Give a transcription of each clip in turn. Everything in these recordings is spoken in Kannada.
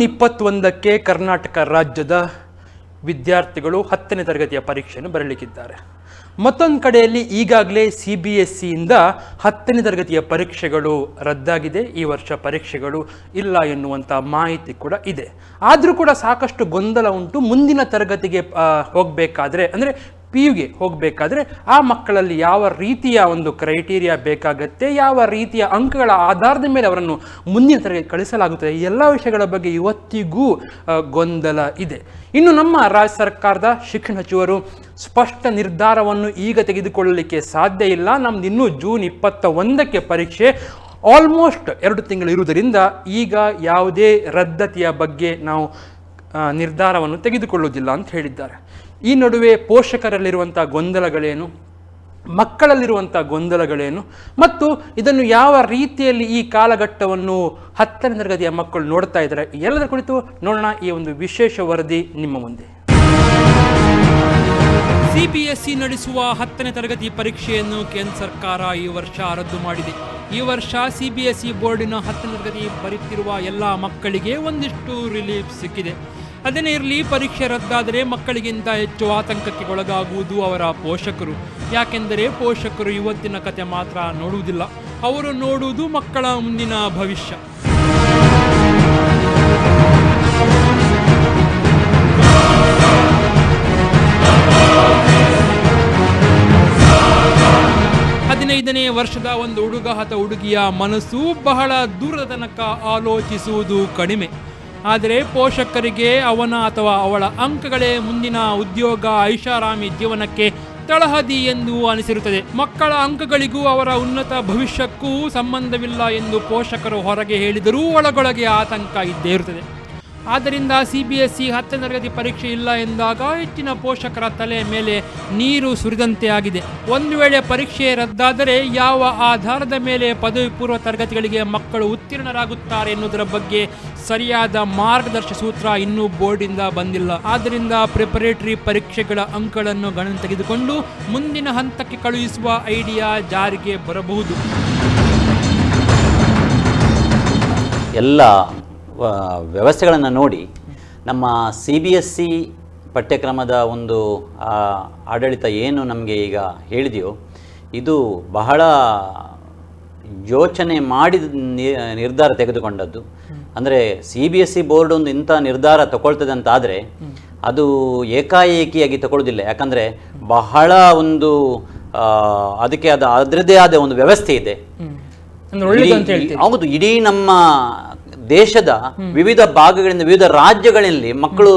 ಜೂನ್ 21ಕ್ಕೆ ಕರ್ನಾಟಕ ರಾಜ್ಯದ ವಿದ್ಯಾರ್ಥಿಗಳು 10ನೇ ತರಗತಿಯ ಪರೀಕ್ಷೆಯನ್ನು ಬರಲಿಕ್ಕಿದ್ದಾರೆ. ಮತ್ತೊಂದು ಕಡೆಯಲ್ಲಿ ಈಗಾಗಲೇ CBSE ಇಂದ 10ನೇ ತರಗತಿಯ ಪರೀಕ್ಷೆಗಳು ರದ್ದಾಗಿದೆ. ಈ ವರ್ಷ ಪರೀಕ್ಷೆಗಳು ಇಲ್ಲ ಎನ್ನುವಂಥ ಮಾಹಿತಿ ಕೂಡ ಇದೆ. ಆದರೂ ಕೂಡ ಸಾಕಷ್ಟು ಗೊಂದಲ ಉಂಟು. ಮುಂದಿನ ತರಗತಿಗೆ ಹೋಗಬೇಕಾದ್ರೆ ಅಂದರೆ PUಗೆ ಹೋಗಬೇಕಾದ್ರೆ ಆ ಮಕ್ಕಳಲ್ಲಿ ಯಾವ ರೀತಿಯ ಒಂದು ಕ್ರೈಟೀರಿಯಾ ಬೇಕಾಗತ್ತೆ, ಯಾವ ರೀತಿಯ ಅಂಕಗಳ ಆಧಾರದ ಮೇಲೆ ಅವರನ್ನು ಮುಂದಿನ ತರಗತಿ ಕಳಿಸಲಾಗುತ್ತದೆ, ಈ ಎಲ್ಲ ವಿಷಯಗಳ ಬಗ್ಗೆ ಇವತ್ತಿಗೂ ಗೊಂದಲ ಇದೆ. ಇನ್ನು ನಮ್ಮ ರಾಜ್ಯ ಸರ್ಕಾರದ ಶಿಕ್ಷಣ ಸಚಿವರು ಸ್ಪಷ್ಟ ನಿರ್ಧಾರವನ್ನು ಈಗ ತೆಗೆದುಕೊಳ್ಳಲಿಕ್ಕೆ ಸಾಧ್ಯ ಇಲ್ಲ. ನಮ್ದು ಇನ್ನೂ ಜೂನ್ 21ಕ್ಕೆ ಪರೀಕ್ಷೆ, ಆಲ್ಮೋಸ್ಟ್ 2 ತಿಂಗಳು ಇರುವುದರಿಂದ ಈಗ ಯಾವುದೇ ರದ್ದತಿಯ ಬಗ್ಗೆ ನಾವು ನಿರ್ಧಾರವನ್ನು ತೆಗೆದುಕೊಳ್ಳುವುದಿಲ್ಲ ಅಂತ ಹೇಳಿದ್ದಾರೆ. ಈ ನಡುವೆ ಪೋಷಕರಲ್ಲಿರುವಂಥ ಗೊಂದಲಗಳೇನು, ಮಕ್ಕಳಲ್ಲಿರುವಂಥ ಗೊಂದಲಗಳೇನು ಮತ್ತು ಇದನ್ನು ಯಾವ ರೀತಿಯಲ್ಲಿ ಈ ಕಾಲಘಟ್ಟವನ್ನು 10ನೇ ತರಗತಿಯ ಮಕ್ಕಳು ನೋಡ್ತಾ ಇದ್ದಾರೆ, ಎಲ್ಲದರ ಕುರಿತು ನೋಡೋಣ ಈ ಒಂದು ವಿಶೇಷ ವರದಿ ನಿಮ್ಮ ಮುಂದೆ. CBSE ನಡೆಸುವ 10ನೇ ತರಗತಿ ಪರೀಕ್ಷೆಯನ್ನು ಕೇಂದ್ರ ಸರ್ಕಾರ ಈ ವರ್ಷ ರದ್ದು ಮಾಡಿದೆ. ಈ ವರ್ಷ CBSE ಬೋರ್ಡಿನ 10ನೇ ತರಗತಿ ಬರೆಯುತ್ತಿರುವ ಎಲ್ಲ ಮಕ್ಕಳಿಗೆ ಒಂದಿಷ್ಟು ರಿಲೀಫ್ ಸಿಕ್ಕಿದೆ. ಅದೇನೇ ಇರಲಿ, ಪರೀಕ್ಷೆ ರದ್ದಾದರೆ ಮಕ್ಕಳಿಗಿಂತ ಹೆಚ್ಚು ಆತಂಕಕ್ಕೆ ಒಳಗಾಗುವುದು ಅವರ ಪೋಷಕರು. ಯಾಕೆಂದರೆ ಪೋಷಕರು ಇವತ್ತಿನ ಕತೆ ಮಾತ್ರ ನೋಡುವುದಿಲ್ಲ, ಅವರು ನೋಡುವುದು ಮಕ್ಕಳ ಮುಂದಿನ ಭವಿಷ್ಯ. ಹದಿನೈದನೇ ವರ್ಷದ ಒಂದು ಹುಡುಗ ಅಥವಾ ಹುಡುಗಿಯ ಮನಸ್ಸು ಬಹಳ ದೂರದ ತನಕ ಆಲೋಚಿಸುವುದು ಕಡಿಮೆ. ಆದರೆ ಪೋಷಕರಿಗೆ ಅವನ ಅಥವಾ ಅವಳ ಅಂಕಗಳೇ ಮುಂದಿನ ಉದ್ಯೋಗ, ಐಷಾರಾಮಿ ಜೀವನಕ್ಕೆ ತಳಹದಿ ಎಂದು ಅನಿಸಿರುತ್ತದೆ. ಮಕ್ಕಳ ಅಂಕಗಳಿಗೂ ಅವರ ಉನ್ನತ ಭವಿಷ್ಯಕ್ಕೂ ಸಂಬಂಧವಿಲ್ಲ ಎಂದು ಪೋಷಕರು ಹೊರಗೆ ಹೇಳಿದರೂ ಒಳಗೊಳಗೆ ಆತಂಕ ಇದ್ದೇ ಇರುತ್ತದೆ. ಆದ್ದರಿಂದ CBSE 10ನೇ ತರಗತಿ ಪರೀಕ್ಷೆ ಇಲ್ಲ ಎಂದಾಗ ಹೆಚ್ಚಿನ ಪೋಷಕರ ತಲೆ ಮೇಲೆ ನೀರು ಸುರಿದಂತೆ ಆಗಿದೆ. ಒಂದು ವೇಳೆ ಪರೀಕ್ಷೆ ರದ್ದಾದರೆ ಯಾವ ಆಧಾರದ ಮೇಲೆ ಪದವಿ ಪೂರ್ವ ತರಗತಿಗಳಿಗೆ ಮಕ್ಕಳು ಉತ್ತೀರ್ಣರಾಗುತ್ತಾರೆ ಎನ್ನುವುದರ ಬಗ್ಗೆ ಸರಿಯಾದ ಮಾರ್ಗದರ್ಶಿ ಸೂತ್ರ ಇನ್ನೂ ಬೋರ್ಡಿಂದ ಬಂದಿಲ್ಲ. ಆದ್ದರಿಂದ ಪ್ರಿಪರೇಟರಿ ಪರೀಕ್ಷೆಗಳ ಅಂಕಗಳನ್ನು ಗಣನೆ ತೆಗೆದುಕೊಂಡು ಮುಂದಿನ ಹಂತಕ್ಕೆ ಕಳುಹಿಸುವ ಐಡಿಯಾ ಜಾರಿಗೆ ಬರಬಹುದು. ಎಲ್ಲ ವ್ಯವಸ್ಥೆಗಳನ್ನು ನೋಡಿ ನಮ್ಮ CBSE ಪಠ್ಯಕ್ರಮದ ಒಂದು ಆಡಳಿತ ಏನು ನಮಗೆ ಈಗ ಹೇಳಿದೆಯೋ ಇದು ಬಹಳ ಯೋಚನೆ ಮಾಡಿ ನಿರ್ಧಾರ ತೆಗೆದುಕೊಂಡದ್ದು. ಅಂದರೆ CBSE ಬೋರ್ಡ್ ಒಂದು ಇಂಥ ನಿರ್ಧಾರ ತಗೊಳ್ತದೆ ಅಂತ ಆದರೆ ಅದು ಏಕಾಏಕಿಯಾಗಿ ತಗೊಳ್ಳೋದಿಲ್ಲ. ಯಾಕಂದರೆ ಬಹಳ ಒಂದು ಅದಕ್ಕೆ ಅದರದ್ದೇ ಆದ ಒಂದು ವ್ಯವಸ್ಥೆ ಇದೆ. ಹೌದು, ಇಡೀ ನಮ್ಮ ದೇಶದ ವಿವಿಧ ಭಾಗಗಳಿಂದ ವಿವಿಧ ರಾಜ್ಯಗಳಲ್ಲಿ ಮಕ್ಕಳು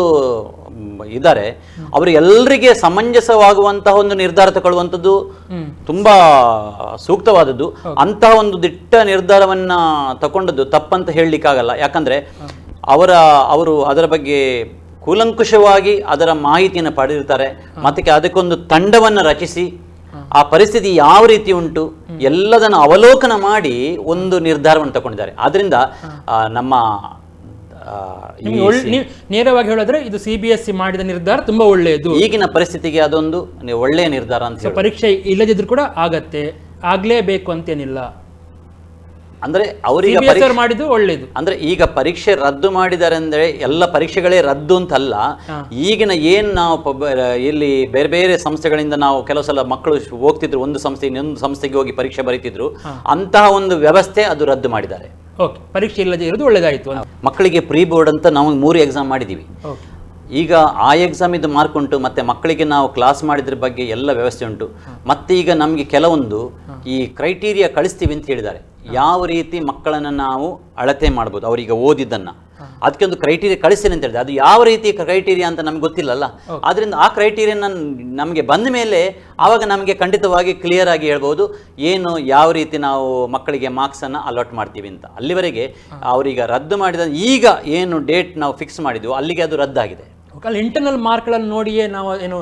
ಇದ್ದಾರೆ. ಅವರು ಎಲ್ಲರಿಗೆ ಸಮಂಜಸವಾಗುವಂತಹ ಒಂದು ನಿರ್ಧಾರ ತಗೊಳ್ಳುವಂಥದ್ದು ತುಂಬಾ ಸೂಕ್ತವಾದದ್ದು. ಅಂತಹ ಒಂದು ದಿಟ್ಟ ನಿರ್ಧಾರವನ್ನ ತಗೊಂಡದ್ದು ತಪ್ಪಂತ ಹೇಳಲಿಕ್ಕಾಗಲ್ಲ. ಯಾಕಂದ್ರೆ ಅವರು ಅದರ ಬಗ್ಗೆ ಕೂಲಂಕುಷವಾಗಿ ಅದರ ಮಾಹಿತಿಯನ್ನು ಪಡೆದಿರ್ತಾರೆ. ಮತ್ತೆ ಅದಕ್ಕೊಂದು ತಂಡವನ್ನು ರಚಿಸಿ ಆ ಪರಿಸ್ಥಿತಿ ಯಾವ ರೀತಿ ಉಂಟು ಎಲ್ಲದನ್ನು ಅವಲೋಕನ ಮಾಡಿ ಒಂದು ನಿರ್ಧಾರವನ್ನು ತಗೊಂಡಿದ್ದಾರೆ. ಆದ್ರಿಂದ ನಮ್ಮ ನೇರವಾಗಿ ಹೇಳಿದ್ರೆ ಇದು CBSE ಮಾಡಿದ ನಿರ್ಧಾರ ತುಂಬಾ ಒಳ್ಳೆಯದು. ಈಗಿನ ಪರಿಸ್ಥಿತಿಗೆ ಅದೊಂದು ಒಳ್ಳೆಯ ನಿರ್ಧಾರ ಅಂತ. ಪರೀಕ್ಷೆ ಇಲ್ಲದಿದ್ರು ಕೂಡ ಆಗಲೇಬೇಕು ಅಂತೇನಿಲ್ಲ. ಅಂದ್ರೆ ಅವರಿಗೆ ಮಾಡಿದ್ದು ಒಳ್ಳೇದು. ಅಂದ್ರೆ ಈಗ ಪರೀಕ್ಷೆ ರದ್ದು ಮಾಡಿದ್ದಾರೆ ಅಂದ್ರೆ ಎಲ್ಲ ಪರೀಕ್ಷೆಗಳೇ ರದ್ದು ಅಂತಲ್ಲ. ಈಗಿನ ಏನ್ ನಾವು ಇಲ್ಲಿ ಬೇರೆ ಬೇರೆ ಸಂಸ್ಥೆಗಳಿಂದ ನಾವು ಕೆಲವು ಸಲ ಮಕ್ಕಳು ಹೋಗ್ತಿದ್ರು, ಒಂದು ಸಂಸ್ಥೆ ಇನ್ನೊಂದು ಸಂಸ್ಥೆಗೆ ಹೋಗಿ ಪರೀಕ್ಷೆ ಬರೀತಿದ್ರು, ಅಂತಹ ಒಂದು ವ್ಯವಸ್ಥೆ ಅದು ರದ್ದು ಮಾಡಿದ್ದಾರೆ. ಪರೀಕ್ಷೆ ಇಲ್ಲದೆ ಇರೋದು ಒಳ್ಳೇದಾಯ್ತು. ಮಕ್ಕಳಿಗೆ ಪ್ರೀ ಬೋರ್ಡ್ ಅಂತ ನಾವು 3 ಎಕ್ಸಾಮ್ ಮಾಡಿದೀವಿ. ಈಗ ಆ ಎಕ್ಸಾಮ್ ಇದು ಮಾರ್ಕ್ ಉಂಟು, ಮತ್ತೆ ಮಕ್ಕಳಿಗೆ ನಾವು ಕ್ಲಾಸ್ ಮಾಡಿದ್ರ ಬಗ್ಗೆ ಎಲ್ಲ ವ್ಯವಸ್ಥೆ ಉಂಟು. ಮತ್ತೆ ಈಗ ನಮಗೆ ಕೆಲವೊಂದು ಈ ಕ್ರೈಟೀರಿಯಾ ಕಳಿಸ್ತೀವಿ ಅಂತ ಹೇಳಿದ್ದಾರೆ. ಯಾವ ರೀತಿ ಮಕ್ಕಳನ್ನು ನಾವು ಅಳತೆ ಮಾಡ್ಬೋದು, ಅವರೀಗ ಓದಿದ್ದನ್ನು ಅದಕ್ಕೆ ಒಂದು ಕ್ರೈಟೀರಿಯಾ ಕಳಿಸ್ತೀನಿ ಅಂತ ಹೇಳಿದೆ. ಅದು ಯಾವ ರೀತಿ ಕ್ರೈಟೀರಿಯಾ ಅಂತ ನಮ್ಗೆ ಗೊತ್ತಿಲ್ಲಲ್ಲ. ಆದ್ರಿಂದ ಆ ಕ್ರೈಟೀರಿಯಾ ನಮಗೆ ಬಂದ ಮೇಲೆ ಆವಾಗ ನಮಗೆ ಖಂಡಿತವಾಗಿ ಕ್ಲಿಯರ್ ಆಗಿ ಹೇಳ್ಬೋದು ಏನು ಯಾವ ರೀತಿ ನಾವು ಮಕ್ಕಳಿಗೆ ಮಾರ್ಕ್ಸನ್ನು ಅಲಾಟ್ ಮಾಡ್ತೀವಿ ಅಂತ. ಅಲ್ಲಿವರೆಗೆ ಅವರೀಗ ರದ್ದು ಮಾಡಿದ ಈಗ ಏನು ಡೇಟ್ ನಾವು ಫಿಕ್ಸ್ ಮಾಡಿದ್ವು ಅಲ್ಲಿಗೆ ಅದು ರದ್ದಾಗಿದೆ. ಇಂಟರ್ನಲ್ ಮಾರ್ಕ್ಗಳನ್ನು ನೋಡಿಯೇ ನಾವು ಏನು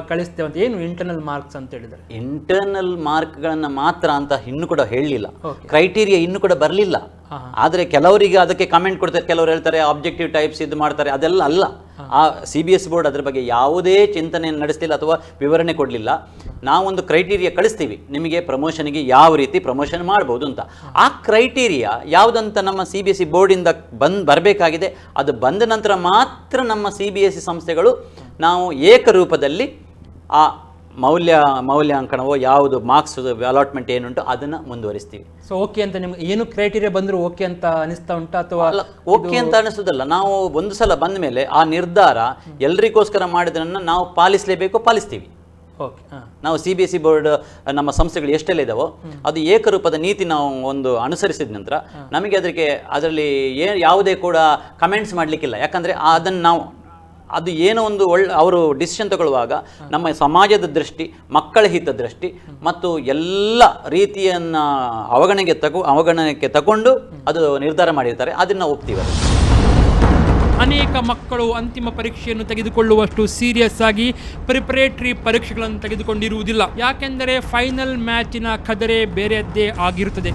ಕಳಿಸ್ತೇವೆ ಅಂತ. ಏನು ಇಂಟರ್ನಲ್ ಮಾರ್ಕ್ಸ್ ಅಂತ ಹೇಳಿದ್ರೆ ಇಂಟರ್ನಲ್ ಮಾರ್ಕ್ಗಳನ್ನು ಮಾತ್ರ ಅಂತ ಇನ್ನೂ ಕೂಡ ಹೇಳಲಿಲ್ಲ. ಕ್ರೈಟೀರಿಯಾ ಇನ್ನೂ ಕೂಡ ಬರಲಿಲ್ಲ. ಆದರೆ ಕೆಲವರಿಗೆ ಅದಕ್ಕೆ ಕಮೆಂಟ್ ಕೊಡ್ತಾರೆ, ಕೆಲವರು ಹೇಳ್ತಾರೆ ಆಬ್ಜೆಕ್ಟಿವ್ ಟೈಪ್ಸ್ ಇದು ಮಾಡ್ತಾರೆ, ಅದೆಲ್ಲ ಅಲ್ಲ. ಆ CBSE ಬೋರ್ಡ್ ಅದ್ರ ಬಗ್ಗೆ ಯಾವುದೇ ಚಿಂತನೆಯನ್ನು ನಡೆಸಲಿಲ್ಲ ಅಥವಾ ವಿವರಣೆ ಕೊಡಲಿಲ್ಲ. ನಾವೊಂದು ಕ್ರೈಟೀರಿಯಾ ಕಳಿಸ್ತೀವಿ, ನಿಮಗೆ ಪ್ರಮೋಷನ್ಗೆ ಯಾವ ರೀತಿ ಪ್ರಮೋಷನ್ ಮಾಡ್ಬೋದು ಅಂತ. ಆ ಕ್ರೈಟೀರಿಯಾ ಯಾವುದಂತ ನಮ್ಮ CBSE ಬೋರ್ಡಿಂದ ಬರಬೇಕಾಗಿದೆ. ಅದು ಬಂದ ನಂತರ ಮಾತ್ರ ನಮ್ಮ CBSE ಸಂಸ್ಥೆಗಳು ನಾವು ಏಕರೂಪದಲ್ಲಿ ಆ ಮೌಲ್ಯಾಂಕನವೋ ಯಾವುದು ಮಾರ್ಕ್ಸ್ ಅಲಾಟ್ಮೆಂಟ್ ಏನುಂಟು ಅದನ್ನು ಮುಂದುವರಿಸ್ತೀವಿ. ಸೊ ಓಕೆ ಅಂತ ನಿಮ್ಗೆ ಏನು ಕ್ರೈಟೀರಿಯಾ ಬಂದರೂ ಓಕೆ ಅಂತ ಅನಿಸ್ತಾ ಉಂಟಾ ಅಥವಾ ಓಕೆ ಅಂತ ಅನಿಸೋದಲ್ಲ. ನಾವು ಒಂದು ಸಲ ಬಂದ ಮೇಲೆ ಆ ನಿರ್ಧಾರ ಎಲ್ರಿಗೋಸ್ಕರ ಮಾಡಿದ್ರನ್ನ ನಾವು ಪಾಲಿಸ್ತೀವಿ. ನಾವು CBSE ಬೋರ್ಡ್ ನಮ್ಮ ಸಂಸ್ಥೆಗಳು ಎಷ್ಟೆಲ್ಲ ಇದಾವೋ ಅದು ಏಕರೂಪದ ನೀತಿ ನಾವು ಒಂದು ಅನುಸರಿಸಿದ ನಂತರ ನಮಗೆ ಅದರಲ್ಲಿ ಯಾವುದೇ ಕೂಡ ಕಮೆಂಟ್ಸ್ ಮಾಡಲಿಕ್ಕಿಲ್ಲ. ಯಾಕಂದರೆ ಅದನ್ನು ನಾವು ಅದು ಏನೋ ಒಂದು ಅವರು ಡಿಸಿಷನ್ ತಗೊಳ್ಳುವಾಗ ನಮ್ಮ ಸಮಾಜದ ದೃಷ್ಟಿ, ಮಕ್ಕಳ ಹಿತ ದೃಷ್ಟಿ ಮತ್ತು ಎಲ್ಲ ರೀತಿಯನ್ನು ಅವಗಣನೆಗೆ ತಗೊಂಡು ಅದು ನಿರ್ಧಾರ ಮಾಡಿರ್ತಾರೆ, ಅದನ್ನು ಒಪ್ತೀವಿ. ಅನೇಕ ಮಕ್ಕಳು ಅಂತಿಮ ಪರೀಕ್ಷೆಯನ್ನು ತೆಗೆದುಕೊಳ್ಳುವಷ್ಟು ಸೀರಿಯಸ್ ಆಗಿ ಪ್ರಿಪರೇಟರಿ ಪರೀಕ್ಷೆಗಳನ್ನು ತೆಗೆದುಕೊಂಡಿರುವುದಿಲ್ಲ. ಯಾಕೆಂದರೆ ಫೈನಲ್ ಮ್ಯಾಚಿನ ಕದರೆ ಬೇರೆಯದ್ದೇ ಆಗಿರುತ್ತದೆ.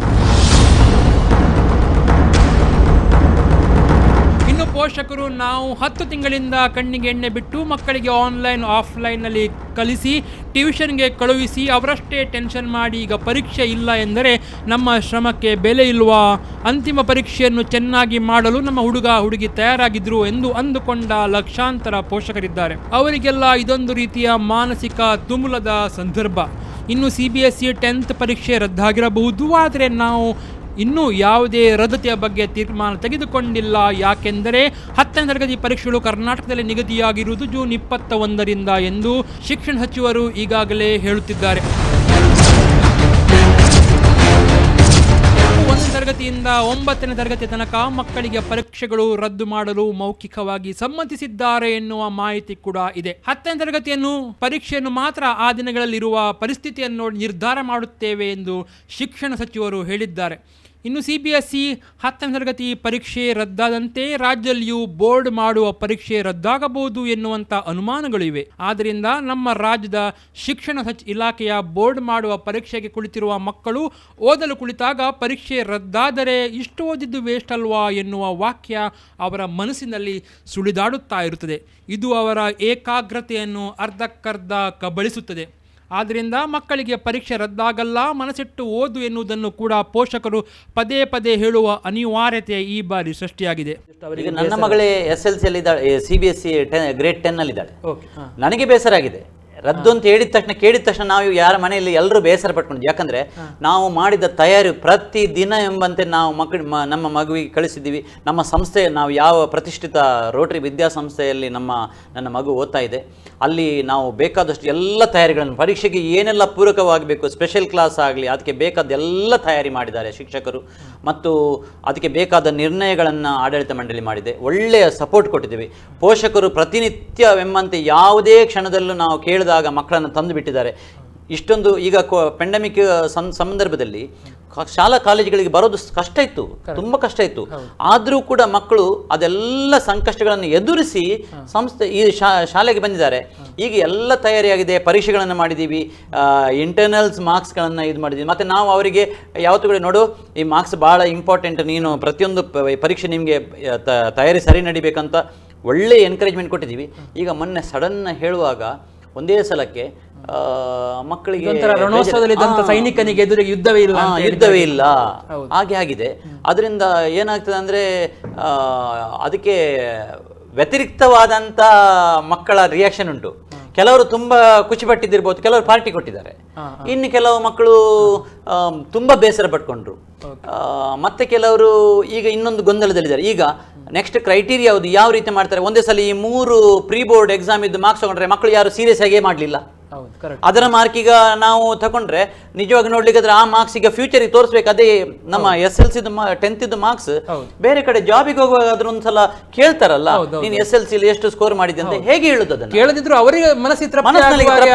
ಇನ್ನು ಪೋಷಕರು ನಾವು 10 ತಿಂಗಳಿಂದ ಕಣ್ಣಿಗೆ ಎಣ್ಣೆ ಬಿಟ್ಟು ಮಕ್ಕಳಿಗೆ ಆನ್ಲೈನ್ ಆಫ್ಲೈನ್ನಲ್ಲಿ ಕಲಿಸಿ ಟ್ಯೂಷನ್ಗೆ ಕಳುಹಿಸಿ ಅವರಷ್ಟೇ ಟೆನ್ಷನ್ ಮಾಡಿ ಈಗ ಪರೀಕ್ಷೆ ಇಲ್ಲ ಎಂದರೆ ನಮ್ಮ ಶ್ರಮಕ್ಕೆ ಬೆಲೆ ಇಲ್ವಾ, ಅಂತಿಮ ಪರೀಕ್ಷೆಯನ್ನು ಚೆನ್ನಾಗಿ ಮಾಡಲು ನಮ್ಮ ಹುಡುಗಿ ತಯಾರಾಗಿದ್ರು ಎಂದು ಅಂದುಕೊಂಡ ಲಕ್ಷಾಂತರ ಪೋಷಕರಿದ್ದಾರೆ. ಅವರಿಗೆಲ್ಲ ಇದೊಂದು ರೀತಿಯ ಮಾನಸಿಕ ತುಮುಲದ ಸಂದರ್ಭ. ಇನ್ನು CBSE 10th ಪರೀಕ್ಷೆ ರದ್ದಾಗಿರಬಹುದು, ಆದರೆ ನಾವು ಇನ್ನೂ ಯಾವುದೇ ರದ್ದತಿಯ ಬಗ್ಗೆ ತೀರ್ಮಾನ ತೆಗೆದುಕೊಂಡಿಲ್ಲ. ಯಾಕೆಂದರೆ 10ನೇ ತರಗತಿ ಪರೀಕ್ಷೆಗಳು ಕರ್ನಾಟಕದಲ್ಲಿ ನಿಗದಿಯಾಗಿರುವುದು ಜೂನ್ 21ರಿಂದ ಎಂದು ಶಿಕ್ಷಣ ಸಚಿವರು ಈಗಾಗಲೇ ಹೇಳುತ್ತಿದ್ದಾರೆ. 1ನೇ ತರಗತಿಯಿಂದ 9ನೇ ತರಗತಿ ತನಕ ಮಕ್ಕಳಿಗೆ ಪರೀಕ್ಷೆಗಳು ರದ್ದು ಮಾಡಲು ಮೌಖಿಕವಾಗಿ ಸಮ್ಮತಿಸಿದ್ದಾರೆ ಎನ್ನುವ ಮಾಹಿತಿ ಕೂಡ ಇದೆ. 10ನೇ ತರಗತಿಯನ್ನು ಪರೀಕ್ಷೆಯನ್ನು ಮಾತ್ರ ಆ ದಿನಗಳಲ್ಲಿರುವ ಪರಿಸ್ಥಿತಿಯನ್ನು ನಿರ್ಧಾರ ಮಾಡುತ್ತೇವೆ ಎಂದು ಶಿಕ್ಷಣ ಸಚಿವರು ಹೇಳಿದ್ದಾರೆ. ಇನ್ನು CBSE 10ನೇ ತರಗತಿ ಪರೀಕ್ಷೆ ರದ್ದಾದಂತೆ ರಾಜ್ಯದಲ್ಲಿಯೂ ಬೋರ್ಡ್ ಮಾಡುವ ಪರೀಕ್ಷೆ ರದ್ದಾಗಬಹುದು ಎನ್ನುವಂಥ ಅನುಮಾನಗಳಿವೆ. ಆದ್ದರಿಂದ ನಮ್ಮ ರಾಜ್ಯದ ಶಿಕ್ಷಣ ಇಲಾಖೆಯ ಬೋರ್ಡ್ ಮಾಡುವ ಪರೀಕ್ಷೆಗೆ ಕುಳಿತಿರುವ ಮಕ್ಕಳು ಓದಲು ಕುಳಿತಾಗ ಪರೀಕ್ಷೆ ರದ್ದಾದರೆ ಇಷ್ಟು ಓದಿದ್ದು ವೇಸ್ಟ್ ಅಲ್ವಾ ಎನ್ನುವ ವಾಕ್ಯ ಅವರ ಮನಸ್ಸಿನಲ್ಲಿ ಸುಳಿದಾಡುತ್ತಾ ಇರುತ್ತದೆ. ಇದು ಅವರ ಏಕಾಗ್ರತೆಯನ್ನು ಅರ್ಧಕ್ಕರ್ಧ ಕಬಳಿಸುತ್ತದೆ. ಆದ್ದರಿಂದ ಮಕ್ಕಳಿಗೆ ಪರೀಕ್ಷೆ ರದ್ದಾಗಲ್ಲ, ಮನಸ್ಸಿಟ್ಟು ಓದು ಎನ್ನುವುದನ್ನು ಕೂಡ ಪೋಷಕರು ಪದೇ ಪದೇ ಹೇಳುವ ಅನಿವಾರ್ಯತೆ ಈ ಬಾರಿ ಸೃಷ್ಟಿಯಾಗಿದೆ. ಈಗ ನನ್ನ ಮಗಳೇ SLC ಅಲ್ಲಿ ಇದ್ದಾಳೆ, CBSE ಗ್ರೇಡ್ 10 ಅಲ್ಲಿ ಇದ್ದಾಳೆ. ನನಗೆ ಬೇಸರ ಆಗಿದೆ. ರದ್ದು ಅಂತ ಕೇಳಿದ ತಕ್ಷಣ ನಾವು ಯಾರ ಮನೆಯಲ್ಲಿ ಎಲ್ಲರೂ ಬೇಸರ ಪಟ್ಕೊಂಡು, ಯಾಕಂದ್ರೆ ನಾವು ಮಾಡಿದ ತಯಾರಿ ಪ್ರತಿ ದಿನ ಎಂಬಂತೆ ನಾವು ನಮ್ಮ ಮಗುವಿಗೆ ಕಳಿಸಿದ್ದೀವಿ. ನಮ್ಮ ಸಂಸ್ಥೆ, ನಾವು ಯಾವ ಪ್ರತಿಷ್ಠಿತ ರೋಟರಿ ವಿದ್ಯಾಸಂಸ್ಥೆಯಲ್ಲಿ ನನ್ನ ಮಗು ಓದ್ತಾ ಇದೆ, ಅಲ್ಲಿ ನಾವು ಬೇಕಾದಷ್ಟು ಎಲ್ಲ ತಯಾರಿಗಳನ್ನು, ಪರೀಕ್ಷೆಗೆ ಏನೆಲ್ಲ ಪೂರಕವಾಗಬೇಕು, ಸ್ಪೆಷಲ್ ಕ್ಲಾಸ್ ಆಗಲಿ ಅದಕ್ಕೆ ಬೇಕಾದ ಎಲ್ಲ ತಯಾರಿ ಮಾಡಿದ್ದಾರೆ ಶಿಕ್ಷಕರು. ಮತ್ತು ಅದಕ್ಕೆ ಬೇಕಾದ ನಿರ್ಣಯಗಳನ್ನು ಆಡಳಿತ ಮಂಡಳಿ ಮಾಡಿದೆ. ಒಳ್ಳೆಯ ಸಪೋರ್ಟ್ ಕೊಟ್ಟಿದ್ದೀವಿ. ಪೋಷಕರು ಪ್ರತಿನಿತ್ಯವೆಂಬಂತೆ ಯಾವುದೇ ಕ್ಷಣದಲ್ಲೂ ನಾವು ಕೇಳಿದಾಗ ಮಕ್ಕಳನ್ನು ತಂದು ಬಿಟ್ಟಿದ್ದಾರೆ. ಇಷ್ಟೊಂದು ಈಗ ಪೆಂಡಮಿಕ್ ಸಂದರ್ಭದಲ್ಲಿ ಶಾಲಾ ಕಾಲೇಜುಗಳಿಗೆ ಬರೋದು ಕಷ್ಟ ಇತ್ತು, ತುಂಬ ಕಷ್ಟ ಇತ್ತು. ಆದರೂ ಕೂಡ ಮಕ್ಕಳು ಅದೆಲ್ಲ ಸಂಕಷ್ಟಗಳನ್ನು ಎದುರಿಸಿ ಈ ಶಾಲೆಗೆ ಬಂದಿದ್ದಾರೆ. ಈಗ ಎಲ್ಲ ತಯಾರಿಯಾಗಿದೆ, ಪರೀಕ್ಷೆಗಳನ್ನು ಮಾಡಿದ್ದೀವಿ, ಇಂಟರ್ನಲ್ಸ್ ಮಾರ್ಕ್ಸ್ಗಳನ್ನು ಇದು ಮಾಡಿದ್ದೀವಿ. ಮತ್ತು ನಾವು ಅವರಿಗೆ ಯಾವತ್ತೂ ಕೂಡ ನೋಡು, ಈ ಮಾರ್ಕ್ಸ್ ಭಾಳ ಇಂಪಾರ್ಟೆಂಟ್, ನೀನು ಪ್ರತಿಯೊಂದು ಪರೀಕ್ಷೆ ನಿಮಗೆ ತಯಾರಿ ಸರಿ ನಡಿಬೇಕಂತ ಒಳ್ಳೆ ಎನ್ಕರೇಜ್ಮೆಂಟ್ ಕೊಟ್ಟಿದ್ದೀವಿ. ಈಗ ಮೊನ್ನೆ ಸಡನ್ ಹೇಳುವಾಗ ಒಂದೇ ಸಲಕ್ಕೆ ಮಕ್ಕಳಿಗೆ ಸೈನಿಕನಿಗೆ ಎದುರಿಗೆ ಯುದ್ಧವೇ ಇಲ್ಲ ಹಾಗೆ ಆಗಿದೆ. ಅದರಿಂದ ಏನಾಗ್ತದೆ ಅಂದರೆ ಅದಕ್ಕೆ ವ್ಯತಿರಿಕ್ತವಾದಂಥ ಮಕ್ಕಳ ರಿಯಾಕ್ಷನ್ ಉಂಟು. ಕೆಲವರು ತುಂಬ ಖುಷಿ ಪಟ್ಟಿದ್ದಿರ್ಬೋದು, ಕೆಲವರು ಪಾರ್ಟಿ ಕೊಟ್ಟಿದ್ದಾರೆ. ಇನ್ನು ಕೆಲವು ಮಕ್ಕಳು ತುಂಬ ಬೇಸರ ಪಟ್ಕೊಂಡ್ರು. ಮತ್ತೆ ಕೆಲವರು ಈಗ ಇನ್ನೊಂದು ಗೊಂದಲದಲ್ಲಿದ್ದಾರೆ. ಈಗ ನೆಕ್ಸ್ಟ್ ಕ್ರೈಟೀರಿಯಾ ಯಾವುದು, ಯಾವ ರೀತಿ ಮಾಡ್ತಾರೆ. ಒಂದೇ ಸಲ ಈ 3 ಪ್ರೀ ಬೋರ್ಡ್ ಎಕ್ಸಾಮ್ ಇದ್ದು ಮಾರ್ಕ್ಸ್ ತಗೊಂಡ್ರೆ ಮಕ್ಕಳು ಯಾರು ಸೀರಿಯಸ್ ಆಗೇ ಮಾಡಲಿಲ್ಲ. ಅದರ ಮಾರ್ಕ್ ಈಗ ನಾವು ತಗೊಂಡ್ರೆ ನಿಜವಾಗಿ ನೋಡ್ಲಿಕ್ಕೆ ಆ ಮಾರ್ಕ್ಸ್ ಈಗ ಫ್ಯೂಚರಿಗೆ ತೋರಿಸ್ಬೇಕು. ಅದೇ ನಮ್ಮ SLC 10th ಮಾರ್ಕ್ಸ್ ಬೇರೆ ಕಡೆ ಜಾಬಿಗೆ ಹೋಗುವಾಗ ಅದ್ರ ಒಂದ್ಸಲ ಕೇಳ್ತಾರಲ್ಲ, ನೀನು SLC ಎಷ್ಟು ಸ್ಕೋರ್ ಮಾಡಿದ್ದೆ ಅಂತ ಹೇಗೆ ಹೇಳುದು, ಅದನ್ನ ಕೇಳದಿದ್ರು ಅವರಿಗೆ ಮನಸ್ಸಿಗೆ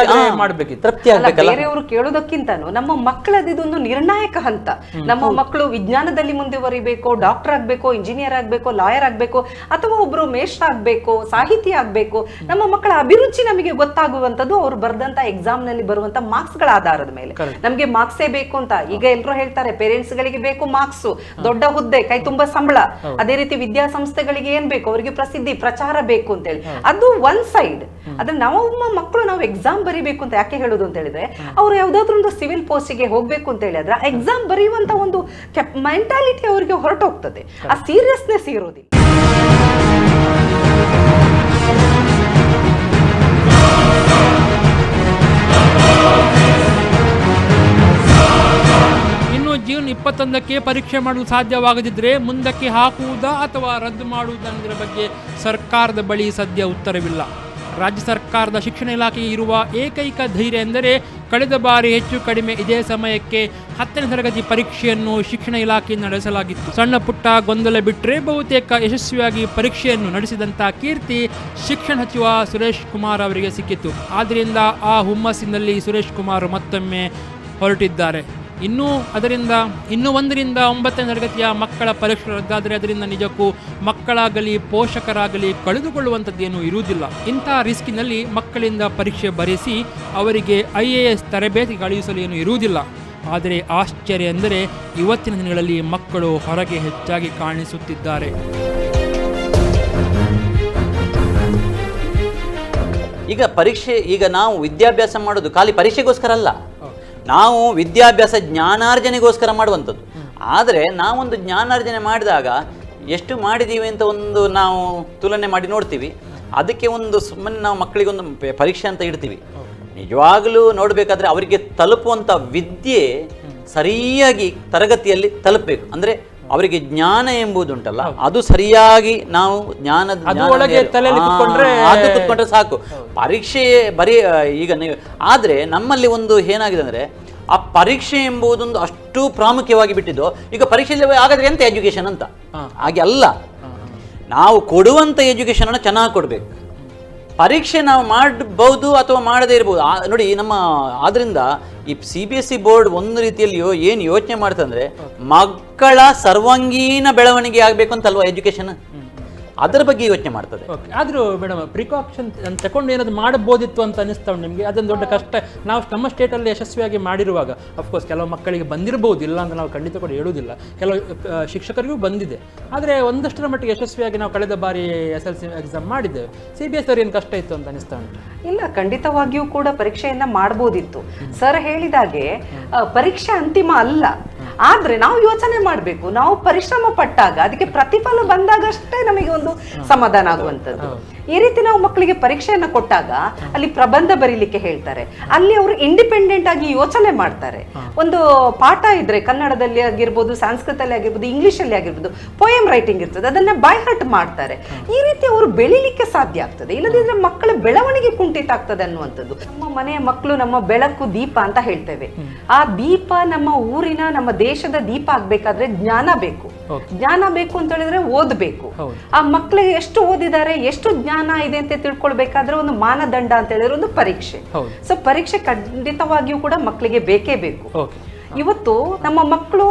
ತೃಪ್ತಿ ಆಗ್ಬೇಕಲ್ಲ. ಬೇರೆಯವರು ಕೇಳೋದಕ್ಕಿಂತನೂ ನಮ್ಮ ಮಕ್ಕಳದಿದೊಂದು ನಿರ್ಣಾಯಕ ಹಂತ. ನಮ್ಮ ಮಕ್ಕಳು ವಿಜ್ಞಾನದಲ್ಲಿ ಮುಂದುವರಿಬೇಕು, ಡಾಕ್ಟರ್ ಆಗ್ಬೇಕು, ಇಂಜಿನಿಯರ್ ಆಗ್ಬೇಕು, ಲಾಯರ್ ಆಗ್ಬೇಕು, ಅಥವಾ ಒಬ್ರು ಮೇಷ್ಟ್ರ ಆಗ್ಬೇಕು, ಸಾಹಿತಿ ಆಗ್ಬೇಕು. ನಮ್ಮ ಮಕ್ಕಳ ಅಭಿರುಚಿ ನಮಗೆ ಗೊತ್ತಾಗುವಂಥದ್ದು, ಅವ್ರು ಬರ್ದಂತ ಬರೆದಂತ ಎಕ್ಸಾಮ್ ನಲ್ಲಿ ಬರುವಂತ ಮಾರ್ಕ್ಸ್ ಗಳ ಆಧಾರದ ಮೇಲೆ ನಮ್ಗೆ ಮಾರ್ಕ್ಸೇ ಬೇಕು ಅಂತ ಈಗ ಎಲ್ಲರೂ ಹೇಳ್ತಾರೆ, ಪೇರೆಂಟ್ಸ್ ಗಳಿಗೆ ಬೇಕು ಮಾರ್ಕ್ಸ್, ದೊಡ್ಡ ಹುದ್ದೆ, ಕೈ ತುಂಬಾ ಸಂಬಳ. ಅದೇ ರೀತಿ ವಿದ್ಯಾಸಂಸ್ಥೆಗಳಿಗೆ ಏನ್ ಬೇಕು, ಅವರಿಗೆ ಪ್ರಸಿದ್ಧಿ, ಪ್ರಚಾರ ಬೇಕು ಅಂತ ಹೇಳಿ, ಅದು ಒನ್ ಸೈಡ್. ಆದ್ರೆ ನಮ್ಮ ಮಕ್ಕಳು ನಾವು ಎಕ್ಸಾಮ್ ಬರೀಬೇಕು ಅಂತ ಯಾಕೆ ಹೇಳುದು ಅಂತ ಹೇಳಿದ್ರೆ, ಅವ್ರು ಯಾವ್ದಾದ್ರು ಒಂದು ಸಿವಿಲ್ ಪೋಸ್ಟಿಗೆ ಹೋಗ್ಬೇಕು ಅಂತ ಹೇಳಿದ್ರೆ ಎಕ್ಸಾಮ್ ಬರೆಯುವಂತ ಒಂದು ಮೆಂಟಾಲಿಟಿ ಅವರಿಗೆ ಹೊರಟೋಗ್ತದೆ, ಆ ಸೀರಿಯಸ್ನೆಸ್ ಇರೋದಿಲ್ಲ. ಜೂನ್ 21ಕ್ಕೆ ಪರೀಕ್ಷೆ ಮಾಡಲು ಸಾಧ್ಯವಾಗದಿದ್ದರೆ ಮುಂದಕ್ಕೆ ಹಾಕುವುದಾ ಅಥವಾ ರದ್ದು ಮಾಡುವುದರ ಬಗ್ಗೆ ಸರ್ಕಾರದ ಬಳಿ ಸದ್ಯ ಉತ್ತರವಿಲ್ಲ. ರಾಜ್ಯ ಸರ್ಕಾರದ ಶಿಕ್ಷಣ ಇಲಾಖೆಗೆ ಇರುವ ಏಕೈಕ ಧೈರ್ಯ ಎಂದರೆ ಕಳೆದ ಬಾರಿ ಹೆಚ್ಚು ಕಡಿಮೆ ಇದೇ ಸಮಯಕ್ಕೆ 10ನೇ ತರಗತಿ ಪರೀಕ್ಷೆಯನ್ನು ಶಿಕ್ಷಣ ಇಲಾಖೆಯಿಂದ ನಡೆಸಲಾಗಿತ್ತು. ಸಣ್ಣ ಪುಟ್ಟ ಗೊಂದಲ ಬಿಟ್ಟರೆ ಬಹುತೇಕ ಯಶಸ್ವಿಯಾಗಿ ಪರೀಕ್ಷೆಯನ್ನು ನಡೆಸಿದಂಥ ಕೀರ್ತಿ ಶಿಕ್ಷಣ ಸಚಿವ ಸುರೇಶ್ ಕುಮಾರ್ ಅವರಿಗೆ ಸಿಕ್ಕಿತ್ತು. ಆದ್ದರಿಂದ ಆ ಹುಮ್ಮಸ್ಸಿನಲ್ಲಿ ಸುರೇಶ್ ಕುಮಾರ್ ಮತ್ತೊಮ್ಮೆ ಹೊರಟಿದ್ದಾರೆ. ಇನ್ನೂ 1ರಿಂದ 9ನೇ ತರಗತಿಯ ಮಕ್ಕಳ ಪರೀಕ್ಷೆ ರದ್ದಾದರೆ ಅದರಿಂದ ನಿಜಕ್ಕೂ ಮಕ್ಕಳಾಗಲಿ ಪೋಷಕರಾಗಲಿ ಕಳೆದುಕೊಳ್ಳುವಂಥದ್ದೇನೂ ಇರುವುದಿಲ್ಲ. ಇಂಥ ರಿಸ್ಕಿನಲ್ಲಿ ಮಕ್ಕಳಿಂದ ಪರೀಕ್ಷೆ ಬರೆಸಿ ಅವರಿಗೆ IAS ತರಬೇತಿ ಕಳುಹಿಸಲು ಏನೂ ಇರುವುದಿಲ್ಲ. ಆದರೆ ಆಶ್ಚರ್ಯ ಎಂದರೆ ಇವತ್ತಿನ ದಿನಗಳಲ್ಲಿ ಮಕ್ಕಳು ಹೊರಗೆ ಹೆಚ್ಚಾಗಿ ಕಾಣಿಸುತ್ತಿದ್ದಾರೆ. ಈಗ ನಾವು ವಿದ್ಯಾಭ್ಯಾಸ ಮಾಡೋದು ಖಾಲಿ ಪರೀಕ್ಷೆಗೋಸ್ಕರ ಅಲ್ಲ, ನಾವು ವಿದ್ಯಾಭ್ಯಾಸ ಜ್ಞಾನಾರ್ಜನೆಗೋಸ್ಕರ ಮಾಡುವಂಥದ್ದು. ಆದರೆ ನಾವೊಂದು ಜ್ಞಾನಾರ್ಜನೆ ಮಾಡಿದಾಗ ಎಷ್ಟು ಮಾಡಿದ್ದೀವಿ ಅಂತ ಒಂದು ನಾವು ತುಲನೆ ಮಾಡಿ ನೋಡ್ತೀವಿ. ಅದಕ್ಕೆ ಒಂದು ಸುಮ್ಮನೆ ನಾವು ಮಕ್ಕಳಿಗೊಂದು ಪರೀಕ್ಷೆ ಅಂತ ಇಡ್ತೀವಿ. ನಿಜವಾಗಲೂ ನೋಡಬೇಕಾದ್ರೆ ಅವರಿಗೆ ತಲುಪುವಂಥ ವಿದ್ಯೆ ಸರಿಯಾಗಿ ತರಗತಿಯಲ್ಲಿ ತಲುಪಬೇಕು. ಅಂದರೆ ಅವರಿಗೆ ಜ್ಞಾನ ಎಂಬುದುಂಟಲ್ಲ, ಅದು ಸರಿಯಾಗಿ ನಾವು ಕುತ್ಕೊಂಡ್ರೆ ಸಾಕು. ಪರೀಕ್ಷೆ ಈಗ ನೀವು ಆದರೆ ನಮ್ಮಲ್ಲಿ ಒಂದು ಏನಾಗಿದೆ ಅಂದರೆ, ಆ ಪರೀಕ್ಷೆ ಎಂಬುದೊಂದು ಅಷ್ಟು ಪ್ರಾಮುಖ್ಯವಾಗಿ ಬಿಟ್ಟಿದ್ದು. ಈಗ ಪರೀಕ್ಷೆಯಲ್ಲಿ ಹಾಗಾದ್ರೆ ಎಂತ ಎಜುಕೇಶನ್ ಅಂತ, ಹಾಗೆ ಅಲ್ಲ. ನಾವು ಕೊಡುವಂಥ ಎಜುಕೇಶನನ್ನು ಚೆನ್ನಾಗಿ ಕೊಡಬೇಕು. ಪರೀಕ್ಷೆ ನಾವು ಮಾಡಬಹುದು ಅಥವಾ ಮಾಡದೇ ಇರ್ಬೋದು. ನೋಡಿ ಆದ್ದರಿಂದ ಈ CBSE ಬೋರ್ಡ್ ಒಂದು ರೀತಿಯಲ್ಲಿ ಏನು ಯೋಚನೆ ಮಾಡ್ತಂದ್ರೆ, ಮಕ್ಕಳ ಸರ್ವಾಂಗೀಣ ಬೆಳವಣಿಗೆ ಆಗಬೇಕು ಅಂತಲ್ವಾ ಎಜುಕೇಶನ್, ಅದರ ಬಗ್ಗೆ ಯೋಚನೆ ಮಾಡ್ತದೆ. ಆದರೂ ಮೇಡಮ್ ಪ್ರಿಕಾಕ್ಷನ್ ತಗೊಂಡು ಏನಾದ್ರು ಮಾಡಬಹುದಿತ್ತು ಅಂತ ಅನಿಸ್ತಾ ಉಂಟು ನಿಮಗೆ? ಅದೊಂದು ದೊಡ್ಡ ಕಷ್ಟ. ನಾವು ನಮ್ಮ ಸ್ಟೇಟಲ್ಲಿ ಯಶಸ್ವಿಯಾಗಿ ಮಾಡಿರುವಾಗ ಅಫ್ಕೋರ್ಸ್ ಕೆಲವು ಮಕ್ಕಳಿಗೆ ಬಂದಿರಬಹುದು, ಇಲ್ಲ ಅಂತ ನಾವು ಖಂಡಿತ ಕೂಡ ಹೇಳುವುದಿಲ್ಲ. ಕೆಲವು ಶಿಕ್ಷಕರಿಗೂ ಬಂದಿದೆ. ಆದರೆ ಒಂದಷ್ಟರ ಮಟ್ಟಿಗೆ ಯಶಸ್ವಿಯಾಗಿ ನಾವು ಕಳೆದ ಬಾರಿ SLC ಎಕ್ಸಾಮ್ ಮಾಡಿದ್ದೇವೆ. CBSE ಅವ್ರು ಏನು ಕಷ್ಟ ಇತ್ತು ಅಂತ ಅನಿಸ್ತಾ ಉಂಟು? ಇಲ್ಲ, ಖಂಡಿತವಾಗಿಯೂ ಕೂಡ ಪರೀಕ್ಷೆಯನ್ನ ಮಾಡಬಹುದಿತ್ತು. ಸರ್ ಹೇಳಿದಾಗೆ ಪರೀಕ್ಷೆ ಅಂತಿಮ ಅಲ್ಲ. ಆದ್ರೆ ನಾವು ಯೋಚನೆ ಮಾಡಬೇಕು, ನಾವು ಪರಿಶ್ರಮ ಪಟ್ಟಾಗ ಅದಕ್ಕೆ ಪ್ರತಿಫಲ ಬಂದಾಗಷ್ಟೇ ನಮಗೆ ಒಂದು ಸಮಾಧಾನ ಆಗುವಂಥದ್ದು. ಈ ರೀತಿ ನಾವು ಮಕ್ಕಳಿಗೆ ಪರೀಕ್ಷೆಯನ್ನ ಕೊಟ್ಟಾಗ ಅಲ್ಲಿ ಪ್ರಬಂಧ ಬರೀಲಿಕ್ಕೆ ಹೇಳ್ತಾರೆ, ಅಲ್ಲಿ ಅವರು ಇಂಡಿಪೆಂಡೆಂಟ್ ಆಗಿ ಯೋಚನೆ ಮಾಡ್ತಾರೆ. ಒಂದು ಪಾಠ ಇದ್ರೆ ಕನ್ನಡದಲ್ಲಿ ಆಗಿರ್ಬೋದು, ಸಂಸ್ಕೃತದಲ್ಲಿ ಆಗಿರ್ಬೋದು, ಇಂಗ್ಲಿಷ್ ಅಲ್ಲಿ ಆಗಿರ್ಬೋದು, ಪೋಯಮ್ ರೈಟಿಂಗ್ ಇರ್ತದೆ, ಅದನ್ನ ಬೈ ಹಾರ್ಟ್ ಮಾಡ್ತಾರೆ. ಈ ರೀತಿ ಅವರು ಬೆಳಿಲಿಕ್ಕೆ ಸಾಧ್ಯ ಆಗ್ತದೆ. ಇಲ್ಲದಿದ್ರೆ ಮಕ್ಕಳ ಬೆಳವಣಿಗೆ ಕುಂಠಿತ ಆಗ್ತದೆ ಅನ್ನುವಂಥದ್ದು. ನಮ್ಮ ಮನೆಯ ಮಕ್ಕಳು ನಮ್ಮ ಬೆಳಕು, ದೀಪ ಅಂತ ಹೇಳ್ತೇವೆ. ಆ ದೀಪ ನಮ್ಮ ಊರಿನ, ನಮ್ಮ ದೇಶದ ದೀಪ ಆಗ್ಬೇಕಾದ್ರೆ ಜ್ಞಾನ ಬೇಕು. ಜ್ಞಾನ ಬೇಕು ಅಂತ ಹೇಳಿದ್ರೆ ಓದಬೇಕು. ಆ ಮಕ್ಕಳಿಗೆ ಎಷ್ಟು ಓದಿದ್ದಾರೆ, ಎಷ್ಟು ಜ್ಞಾನ ಇದೆ ಅಂತ ತಿಳ್ಕೊಳ್ಬೇಕಾದ್ರೆ ಒಂದು ಮಾನದಂಡ ಅಂತ ಹೇಳಿದ್ರೆ ಒಂದು ಪರೀಕ್ಷೆ. ಸೊ ಪರೀಕ್ಷೆ ಖಂಡಿತವಾಗಿಯೂ ಕೂಡ ಮಕ್ಕಳಿಗೆ ಬೇಕೇ ಬೇಕು. ಇವತ್ತು ನಮ್ಮ ಮಕ್ಕಳು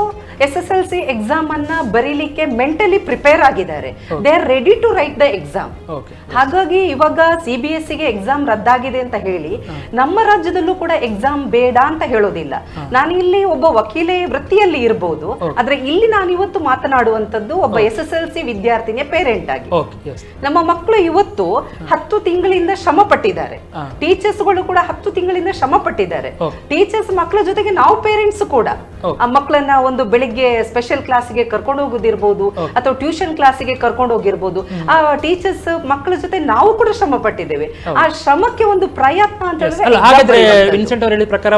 SSLC ಎಕ್ಸಾಮ್ ಅನ್ನ ಬರೀಲಿಕ್ಕೆ ಮೆಂಟಲಿ ಪ್ರಿಪೇರ್ ಆಗಿದ್ದಾರೆ. They are ready to write the exam. ಹಾಗಾಗಿ ಇವಾಗ CBSE ಗೆ ಎಕ್ಸಾಮ್ ರದ್ದಾಗಿದೆ ಅಂತ ಹೇಳಿ ನಮ್ಮ ರಾಜ್ಯದಲ್ಲೂ ಕೂಡ ಎಕ್ಸಾಮ್ ಬೇಡ ಅಂತ ಹೇಳೋದಿಲ್ಲ. ನಾನು ಇಲ್ಲಿ ಒಬ್ಬ ವಕೀಲೆ ವೃತ್ತಿಯಲ್ಲಿ ಇರಬಹುದು, ಆದ್ರೆ ಇಲ್ಲಿ ನಾನು ಇವತ್ತು ಮಾತನಾಡುವಂತದ್ದು ಒಬ್ಬ SSLC ವಿದ್ಯಾರ್ಥಿನಿಯ ಪೇರೆಂಟ್ ಆಗಿ. ನಮ್ಮ ಮಕ್ಕಳು ಇವತ್ತು 10 ತಿಂಗಳಿಂದ ಶ್ರಮ ಪಟ್ಟಿದ್ದಾರೆ. ಟೀಚರ್ಸ್ ಗಳು ಕೂಡ 10 ತಿಂಗಳಿಂದ ಶ್ರಮ ಪಟ್ಟಿದ್ದಾರೆ. ಟೀಚರ್ಸ್ ಮಕ್ಕಳ ಜೊತೆಗೆ ನಾವು ಪೇರೆಂಟ್ಸ್ ಕೂಡ ಆ ಮಕ್ಕಳನ್ನ ಒಂದು ಬೆಳಿಗ್ಗೆ ಸ್ಪೆಷಲ್ ಕ್ಲಾಸ್ಗೆ ಕರ್ಕೊಂಡು ಹೋಗೋದಿರ್ಬೋದು, ಅಥವಾ ಟ್ಯೂಷನ್ ಕ್ಲಾಸಿಗೆ ಕರ್ಕೊಂಡು ಹೋಗಿರ್ಬೋದು. ಆ ಟೀಚರ್ಸ್ ಮಕ್ಕಳ ಜೊತೆ ನಾವು ಕೂಡ ಶ್ರಮ ಪಟ್ಟಿದ್ದೇವೆ. ಆ ಶ್ರಮಕ್ಕೆ ಒಂದು ಪ್ರಯತ್ನ ಅಂತ ಹೇಳಿದ್ರೆ, ಹಾಗಾದ್ರೆ ವಿನ್ಸೆಂಟ್ ಅವರು ಹೇಳಿದ ಪ್ರಕಾರ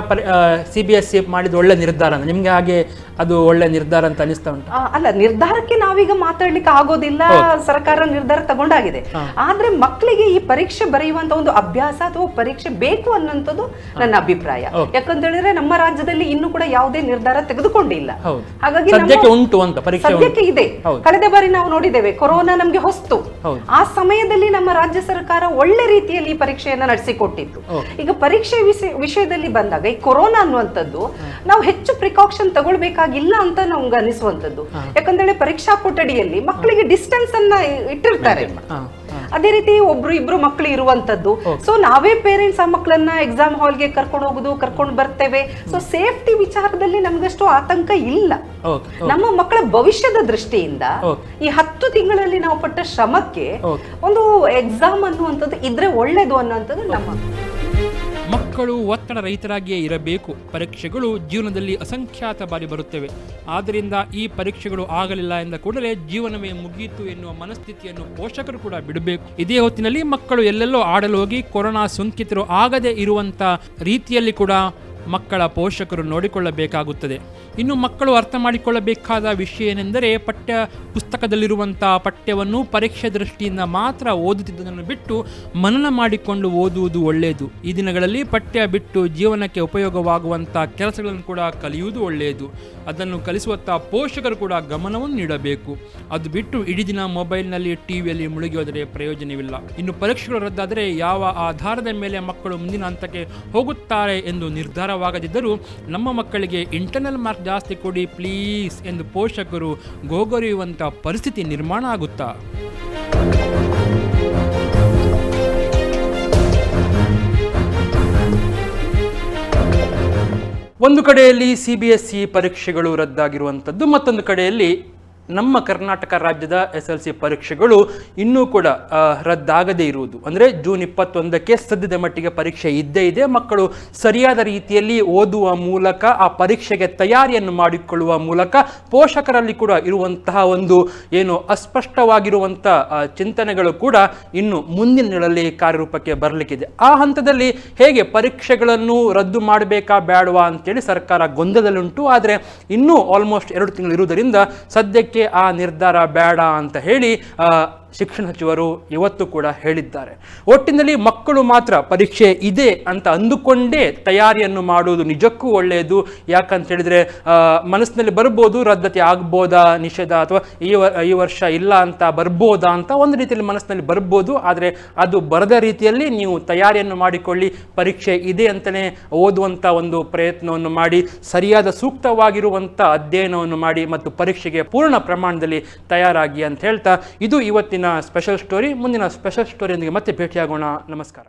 CBSE ಮಾಡಿದ ಒಳ್ಳೆ ನಿರ್ಧಾರ, ನಿಮ್ಗೆ ಹಾಗೆ ಅದು ಒಳ್ಳೆ ನಿರ್ಧಾರ ಅಂತ ಅನಿಸ್ತಾ ಉಂಟು? ಅಲ್ಲ, ನಿರ್ಧಾರಕ್ಕೆ ನಾವೀಗ ಮಾತಾಡ್ಲಿಕ್ಕೆ ಆಗೋದಿಲ್ಲ. ಸರ್ಕಾರ ನಿರ್ಧಾರ ತಗೊಂಡಾಗಿದೆ. ಆದ್ರೆ ಮಕ್ಕಳಿಗೆ ಈ ಪರೀಕ್ಷೆ ಬರೆಯುವಂತ ಒಂದು ಅಭ್ಯಾಸ ಅಥವಾ ಪರೀಕ್ಷೆ ಬೇಕು ಅನ್ನೋಂಥದ್ದು ನನ್ನ ಅಭಿಪ್ರಾಯ. ಯಾಕಂತ ಹೇಳಿದ್ರೆ ನಮ್ಮ ರಾಜ್ಯದಲ್ಲಿ ಇನ್ನೂ ಕೂಡ ಯಾವುದೇ ನಿರ್ಧಾರ ತೆಗೆದುಕೊಂಡಿಲ್ಲ. ಹಾಗಾಗಿ ಸದ್ಯಕ್ಕೆ ಇದೆ. ಕಳೆದ ಬಾರಿ ನಾವು ನೋಡಿದ್ದೇವೆ, ಕೊರೋನಾ ನಮ್ಗೆ ಹೊಸ್ತು. ಆ ಸಮಯದಲ್ಲಿ ನಮ್ಮ ರಾಜ್ಯ ಸರ್ಕಾರ ಒಳ್ಳೆ ರೀತಿಯಲ್ಲಿ ಪರೀಕ್ಷೆಯನ್ನ ನಡೆಸಿಕೊಟ್ಟಿತ್ತು. ಈಗ ಪರೀಕ್ಷೆ ವಿಷಯದಲ್ಲಿ ಬಂದಾಗ ಈ ಕೊರೋನಾ ಅನ್ನುವಂಥದ್ದು ನಾವು ಹೆಚ್ಚು ಪ್ರಿಕಾಕ್ಷನ್ ತಗೊಳ್ಬೇಕಾಗಿಲ್ಲ ಅಂತ ನಮ್ಗೆ ಅನಿಸುವಂಥದ್ದು. ಯಾಕಂದ್ರೆ ಪರೀಕ್ಷಾ ಕೊಠಡಿಯಲ್ಲಿ ಮಕ್ಕಳಿಗೆ ಡಿಸ್ಟೆನ್ಸ್ ಅನ್ನ ಇಟ್ಟಿರ್ತಾರೆ. ಅದೇ ರೀತಿ ಒಬ್ರು ಇಬ್ರು ಮಕ್ಕಳು ಇರುವಂತದ್ದು. ಸೊ ನಾವೇ ಪೇರೆಂಟ್ಸ್ ಆ ಮಕ್ಕಳನ್ನ ಎಕ್ಸಾಮ್ ಹಾಲ್ಗೆ ಕರ್ಕೊಂಡು ಹೋಗುದು, ಕರ್ಕೊಂಡು ಬರ್ತೇವೆ. ಸೊ ಸೇಫ್ಟಿ ವಿಚಾರದಲ್ಲಿ ನಮ್ಗಷ್ಟು ಆತಂಕ ಇಲ್ಲ. ನಮ್ಮ ಮಕ್ಕಳ ಭವಿಷ್ಯದ ದೃಷ್ಟಿಯಿಂದ ಈ 10 ತಿಂಗಳಲ್ಲಿ ನಾವು ಪಟ್ಟ ಶ್ರಮಕ್ಕೆ ಒಂದು ಎಕ್ಸಾಮ್ ಅನ್ನುವಂಥದ್ದು ಇದ್ರೆ ಒಳ್ಳೇದು ಅನ್ನುವಂಥದ್ದು ನಮ್ಮ. ಮಕ್ಕಳು ಒತ್ತಡ ರಹಿತರಾಗಿಯೇ ಇರಬೇಕು. ಪರೀಕ್ಷೆಗಳು ಜೀವನದಲ್ಲಿ ಅಸಂಖ್ಯಾತ ಬಾರಿ ಬರುತ್ತವೆ. ಆದ್ದರಿಂದ ಈ ಪರೀಕ್ಷೆಗಳು ಆಗಲಿಲ್ಲ ಎಂದ ಕೂಡಲೇ ಜೀವನವೇ ಮುಗಿಯಿತು ಎನ್ನುವ ಮನಸ್ಥಿತಿಯನ್ನು ಪೋಷಕರು ಕೂಡ ಬಿಡಬೇಕು. ಇದೇ ಹೊತ್ತಿನಲ್ಲಿ ಮಕ್ಕಳು ಎಲ್ಲೆಲ್ಲೋ ಆಡಲು ಹೋಗಿ ಕೊರೋನಾ ಸೋಂಕಿತರು ಆಗದೇ ಇರುವಂಥ ರೀತಿಯಲ್ಲಿ ಕೂಡ ಮಕ್ಕಳ ಪೋಷಕರು ನೋಡಿಕೊಳ್ಳಬೇಕಾಗುತ್ತದೆ. ಇನ್ನು ಮಕ್ಕಳು ಅರ್ಥ ಮಾಡಿಕೊಳ್ಳಬೇಕಾದ ವಿಷಯ ಏನೆಂದರೆ, ಪಠ್ಯ ಪುಸ್ತಕದಲ್ಲಿರುವಂಥ ಪಠ್ಯವನ್ನು ಪರೀಕ್ಷೆ ದೃಷ್ಟಿಯಿಂದ ಮಾತ್ರ ಓದುತ್ತಿದ್ದುದನ್ನು ಬಿಟ್ಟು ಮನನ ಮಾಡಿಕೊಂಡು ಓದುವುದು ಒಳ್ಳೆಯದು. ಈ ದಿನಗಳಲ್ಲಿ ಪಠ್ಯ ಬಿಟ್ಟು ಜೀವನಕ್ಕೆ ಉಪಯೋಗವಾಗುವಂಥ ಕೆಲಸಗಳನ್ನು ಕೂಡ ಕಲಿಯುವುದು ಒಳ್ಳೆಯದು. ಅದನ್ನು ಕಲಿಸುವಂಥ ಪೋಷಕರು ಕೂಡ ಗಮನವನ್ನು ನೀಡಬೇಕು. ಅದು ಬಿಟ್ಟು ಇಡೀ ದಿನ ಮೊಬೈಲ್ನಲ್ಲಿ, ಟಿವಿಯಲ್ಲಿ ಮುಳುಗಿ ಹೋದರೆ ಪ್ರಯೋಜನವಿಲ್ಲ. ಇನ್ನು ಪರೀಕ್ಷೆಗಳು ರದ್ದಾದರೆ ಯಾವ ಆಧಾರದ ಮೇಲೆ ಮಕ್ಕಳು ಮುಂದಿನ ಹಂತಕ್ಕೆ ಹೋಗುತ್ತಾರೆ ಎಂದು ನಿರ್ಧಾರವಾಗದಿದ್ದರೂ ನಮ್ಮ ಮಕ್ಕಳಿಗೆ ಇಂಟರ್ನಲ್ ಮಾರ್ಕ್ ಜಾಸ್ತಿ ಕೊಡಿ ಪ್ಲೀಸ್ ಎಂದು ಪೋಷಕರು ಗೋಗರಿಯುವಂಥ ಪರಿಸ್ಥಿತಿ ನಿರ್ಮಾಣ ಆಗುತ್ತಾ? ಒಂದು ಕಡೆಯಲ್ಲಿ CBSE ಪರೀಕ್ಷೆಗಳು ರದ್ದಾಗಿರುವಂಥದ್ದು, ಮತ್ತೊಂದು ಕಡೆಯಲ್ಲಿ ನಮ್ಮ ಕರ್ನಾಟಕ ರಾಜ್ಯದ SLC ಪರೀಕ್ಷೆಗಳು ಇನ್ನೂ ಕೂಡ ರದ್ದಾಗದೇ ಇರುವುದು. ಅಂದರೆ ಜೂನ್ 21ಕ್ಕೆ ಸದ್ಯದ ಮಟ್ಟಿಗೆ ಪರೀಕ್ಷೆ ಇದ್ದೇ ಇದೆ. ಮಕ್ಕಳು ಸರಿಯಾದ ರೀತಿಯಲ್ಲಿ ಓದುವ ಮೂಲಕ, ಆ ಪರೀಕ್ಷೆಗೆ ತಯಾರಿಯನ್ನು ಮಾಡಿಕೊಳ್ಳುವ ಮೂಲಕ ಪೋಷಕರಲ್ಲಿ ಕೂಡ ಇರುವಂತಹ ಒಂದು ಏನು ಅಸ್ಪಷ್ಟವಾಗಿರುವಂಥ ಚಿಂತನೆಗಳು ಕೂಡ ಇನ್ನು ಮುಂದಿನ ದಿನಗಳಲ್ಲಿ ಕಾರ್ಯರೂಪಕ್ಕೆ ಬರಲಿಕ್ಕಿದೆ. ಆ ಹಂತದಲ್ಲಿ ಹೇಗೆ ಪರೀಕ್ಷೆಗಳನ್ನು ರದ್ದು ಮಾಡಬೇಕಾ ಬೇಡವಾ ಅಂತೇಳಿ ಸರ್ಕಾರ ಗೊಂದಲದಲ್ಲುಂಟು. ಆದರೆ ಇನ್ನೂ ಆಲ್ಮೋಸ್ಟ್ 2 ತಿಂಗಳು ಇರುವುದರಿಂದ ಸದ್ಯಕ್ಕೆ ಆ ನಿರ್ಧಾರ ಬೇಡ ಅಂತ ಹೇಳಿ ಶಿಕ್ಷಣ ಸಚಿವರು ಇವತ್ತು ಕೂಡ ಹೇಳಿದ್ದಾರೆ. ಒಟ್ಟಿನಲ್ಲಿ ಮಕ್ಕಳು ಮಾತ್ರ ಪರೀಕ್ಷೆ ಇದೆ ಅಂತ ಅಂದುಕೊಂಡೇ ತಯಾರಿಯನ್ನು ಮಾಡುವುದು ನಿಜಕ್ಕೂ ಒಳ್ಳೆಯದು. ಯಾಕಂತ ಹೇಳಿದರೆ ಮನಸ್ಸಿನಲ್ಲಿ ಬರ್ಬೋದು, ರದ್ದತಿ ಆಗ್ಬೋದಾ, ನಿಷೇಧ ಅಥವಾ ಈ ವರ್ಷ ಇಲ್ಲ ಅಂತ ಬರ್ಬೋದಾ ಅಂತ ಒಂದು ರೀತಿಯಲ್ಲಿ ಮನಸ್ಸಿನಲ್ಲಿ ಬರ್ಬೋದು. ಆದರೆ ಅದು ಬರದ ರೀತಿಯಲ್ಲಿ ನೀವು ತಯಾರಿಯನ್ನು ಮಾಡಿಕೊಳ್ಳಿ. ಪರೀಕ್ಷೆ ಇದೆ ಅಂತಲೇ ಓದುವಂಥ ಒಂದು ಪ್ರಯತ್ನವನ್ನು ಮಾಡಿ, ಸರಿಯಾದ ಸೂಕ್ತವಾಗಿರುವಂಥ ಅಧ್ಯಯನವನ್ನು ಮಾಡಿ ಮತ್ತು ಪರೀಕ್ಷೆಗೆ ಪೂರ್ಣ ಪ್ರಮಾಣದಲ್ಲಿ ತಯಾರಾಗಿ ಅಂತ ಹೇಳ್ತಾ ಇದು ಇವತ್ತಿನ ಸ್ಪೆಷಲ್ ಸ್ಟೋರಿ. ಮುಂದಿನ ಸ್ಪೆಷಲ್ ಸ್ಟೋರಿಯೊಂದಿಗೆ ಮತ್ತೆ ಭೇಟಿಯಾಗೋಣ. ನಮಸ್ಕಾರ.